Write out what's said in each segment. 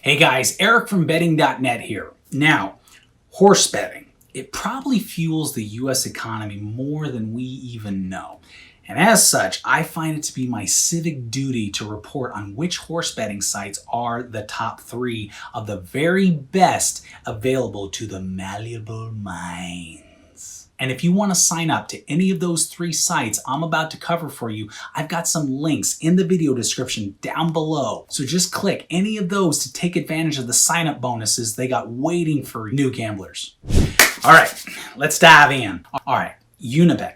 Hey guys, Eric from betting.net here. Now, horse betting. It probably fuels the US economy more than we even know. And as such, I find it to be my civic duty to report on which horse betting sites are the top 3 of the very best available to the malleable minds. And if you want to sign up to any of those 3 sites I'm about to cover for you, I've got some links in the video description down below. So just click any of those to take advantage of the sign up bonuses they got waiting for new gamblers. All right, let's dive in. All right, Unibet.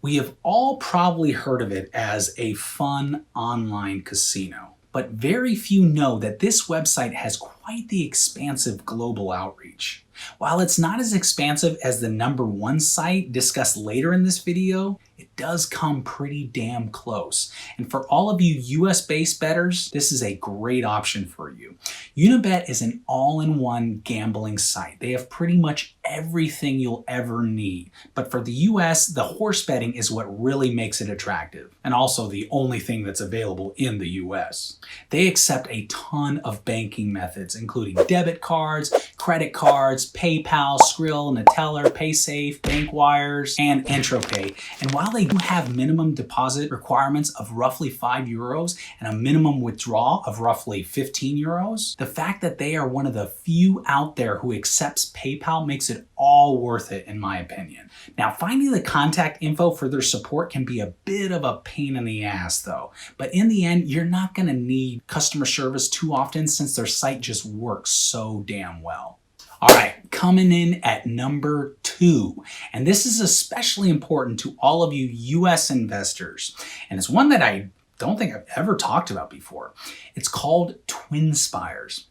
We have all probably heard of it as a fun online casino, but very few know that this website has quite the expansive global outreach. While it's not as expansive as the #1 site discussed later in this video, it does come pretty damn close. And for all of you US-based bettors, this is a great option for you. Unibet is an all-in-one gambling site. They have pretty much everything you'll ever need. But for the US, the horse betting is what really makes it attractive, and also the only thing that's available in the US. They accept a ton of banking methods, including debit cards, credit cards, PayPal, Skrill, Neteller, PaySafe, bank wires, and EntroPay. And while they do have minimum deposit requirements of roughly €5 and a minimum withdrawal of roughly €15, the fact that they are one of the few out there who accepts PayPal makes it all worth it, in my opinion. Now, finding the contact info for their support can be a bit of a pain in the ass though, but in the end, you're not going to need customer service too often since their site just works so damn well. All right, coming in at number 2, and this is especially important to all of you US investors, and it's one that I don't think I've ever talked about before. It's called Twinspires.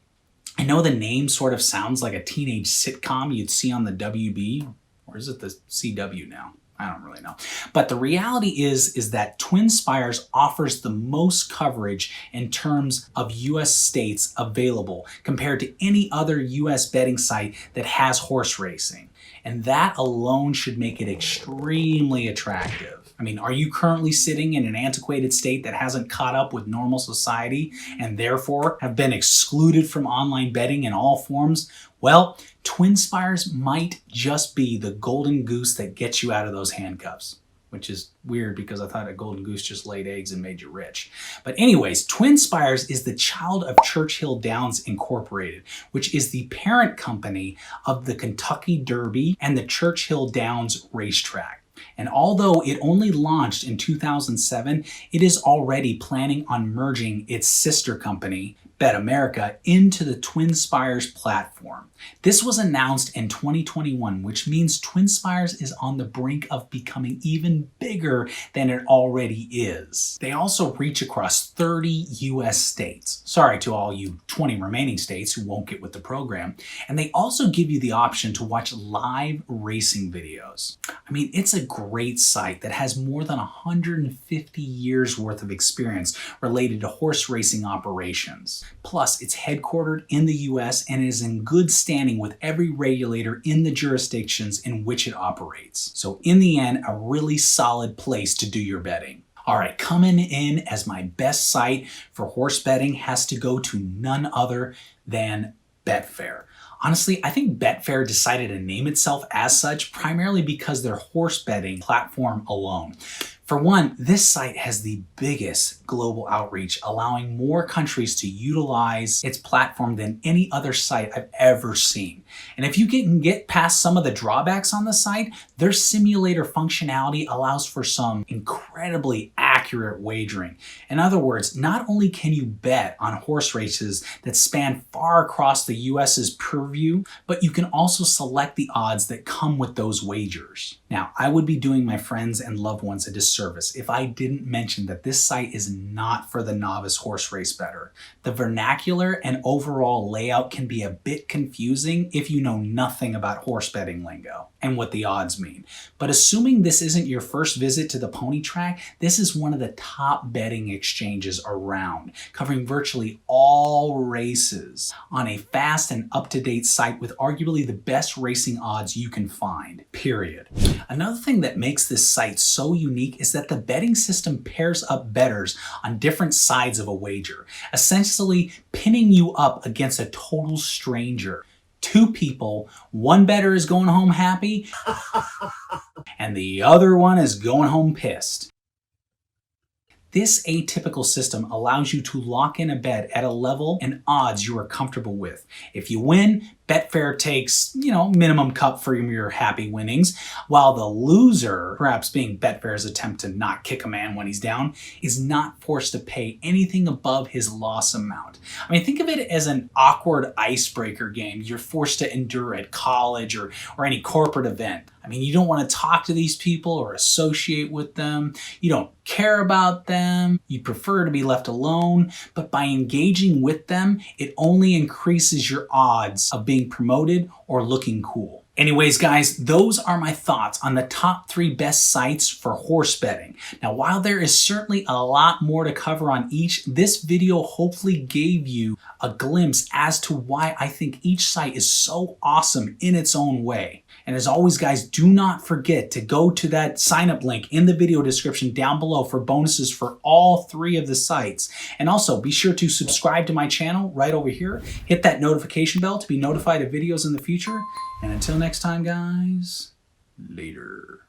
I know the name sort of sounds like a teenage sitcom you'd see on the WB, or is it the CW now? I don't really know. But the reality is that Twinspires offers the most coverage in terms of US states available compared to any other US betting site that has horse racing. And that alone should make it extremely attractive. I mean, are you currently sitting in an antiquated state that hasn't caught up with normal society and therefore have been excluded from online betting in all forms? Well, Twinspires might just be the golden goose that gets you out of those handcuffs, which is weird because I thought a golden goose just laid eggs and made you rich. But anyways, Twinspires is the child of Churchill Downs Incorporated, which is the parent company of the Kentucky Derby and the Churchill Downs racetrack. And although it only launched in 2007, it is already planning on merging its sister company, Bet America, into the Twinspires platform. This was announced in 2021, which means Twinspires is on the brink of becoming even bigger than it already is. They also reach across 30 US states. Sorry to all you 20 remaining states who won't get with the program. And they also give you the option to watch live racing videos. I mean, it's a great site that has more than 150 years worth of experience related to horse racing operations. Plus, it's headquartered in the US and is in good standing with every regulator in the jurisdictions in which it operates. So in the end, a really solid place to do your betting. All right, coming in as my best site for horse betting has to go to none other than Betfair. Honestly, I think Betfair decided to name itself as such primarily because their horse betting platform alone. For one, this site has the biggest global outreach, allowing more countries to utilize its platform than any other site I've ever seen. And if you can get past some of the drawbacks on the site, their simulator functionality allows for some incredibly accurate wagering. In other words, not only can you bet on horse races that span far across the US's purview, but you can also select the odds that come with those wagers. Now, I would be doing my friends and loved ones a disservice if I didn't mention that this site is not for the novice horse race bettor. The vernacular and overall layout can be a bit confusing if you know nothing about horse betting lingo and what the odds mean. But assuming this isn't your first visit to the pony track, this is one of the top betting exchanges around, covering virtually all races on a fast and up-to-date site with arguably the best racing odds you can find, period. Another thing that makes this site so unique is is that the betting system pairs up bettors on different sides of a wager, essentially pinning you up against a total stranger. Two people, one bettor is going home happy, and the other one is going home pissed. This atypical system allows you to lock in a bet at a level and odds you are comfortable with. If you win, Betfair takes, minimum cut for your happy winnings, while the loser, perhaps being Betfair's attempt to not kick a man when he's down, is not forced to pay anything above his loss amount. I mean, think of it as an awkward icebreaker game you're forced to endure at college or any corporate event. I mean, you don't want to talk to these people or associate with them. You don't care about them. You prefer to be left alone. But by engaging with them, it only increases your odds of being promoted or looking cool. Anyways, guys, those are my thoughts on the top 3 best sites for horse betting. Now, while there is certainly a lot more to cover on each, this video hopefully gave you a glimpse as to why I think each site is so awesome in its own way. And as always, guys, do not forget to go to that sign up link in the video description down below for bonuses for all 3 of the sites. And also be sure to subscribe to my channel right over here. Hit that notification bell to be notified of videos in the future. And until next time, guys, later.